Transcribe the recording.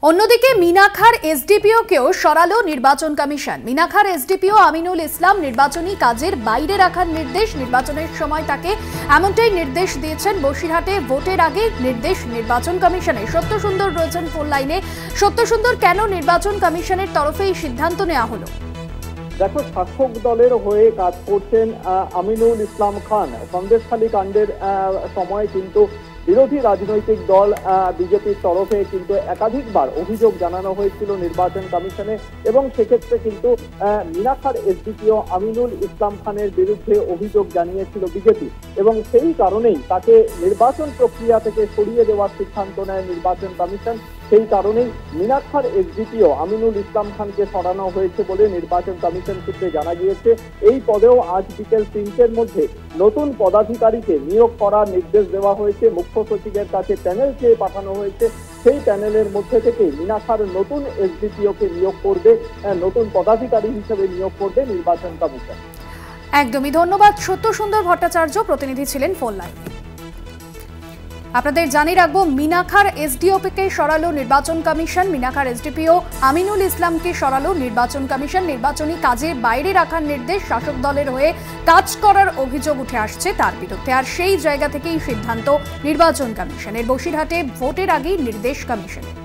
অন্যদিকে মিনাখার এসডিপিওকেও সরালো নির্বাচন commission. মিনাখার SDPO Aminul Islam নির্বাচনী কাজের বাইরে রাখার নির্দেশ, নির্বাচনের সময় তাকে এমনটাই নির্দেশ দিয়েছেন বসিরহাটে ভোটের আগে নির্দেশ নির্বাচন কমিশনের। সত্যসুন্দর রয়েছেন ফোন লাইনে। সত্যসুন্দর, কেন নির্বাচন কমিশনের তরফে এই সিদ্ধান্ত নেওয়া হলো? দেখো, শাসক দলের হয়ে কাজ করছেন আমিনুল ইসলাম খান। সন্দেশখালী কাণ্ডের সময় কিন্তু বিরোধী রাজনৈতিক দল বিজেপির তরফে কিন্তু একাধিকবার অভিযোগ জানানো হয়েছিল নির্বাচন কমিশনে, এবং সেক্ষেত্রে কিন্তু মিনাখার এসডিপিও আমিনুল ইসলাম খানের বিরুদ্ধে অভিযোগ জানিয়েছিল বিজেপি, এবং সেই কারণেই তাকে নির্বাচন প্রক্রিয়া থেকে সরিয়ে দেওয়ার সিদ্ধান্ত নেয় নির্বাচন কমিশন। সেই কারণেই মিনাখার এসডিপিও আমিনুল ইসলাম খানকে সরানো হয়েছে বলে নির্বাচন কমিশন সূত্রে জানা গিয়েছে। এই পদেও আজ বিকেল 3টের মধ্যে নতুন পদাধিকারীকে নিয়োগ করার নির্দেশ দেওয়া হয়েছে। মুখ্য সচিবের কাছে প্যানেল চেয়ে পাঠানো হয়েছে। সেই প্যানেলের মধ্যে থেকে মিনাখার নতুন এসডিপিওকে নিয়োগ করবে, নতুন পদাধিকারী হিসেবে নিয়োগ করবে নির্বাচন কমিশন। একদমই ধন্যবাদ। সত্যসুন্দর ভট্টাচার্য প্রতিনিধি ছিলেন ফোন লাইনে। আপনাদের জানিয়ে রাখবো, মিনাখার এসডিওকে সরালো নির্বাচন কমিশন। মিনাখার এসডিপিও আমিনুল ইসলামকে সরালো নির্বাচন কমিশন। নির্বাচনী কাজে বাইরে রাখার নির্দেশ, শাসক দলের হয়ে কাজ করার অভিযোগ উঠে আসছে তার বিরুদ্ধে। আর সেই জায়গা থেকেই সিদ্ধান্ত নির্বাচন কমিশনের। বসিরহাটে ভোটের আগেই নির্দেশ কমিশনের।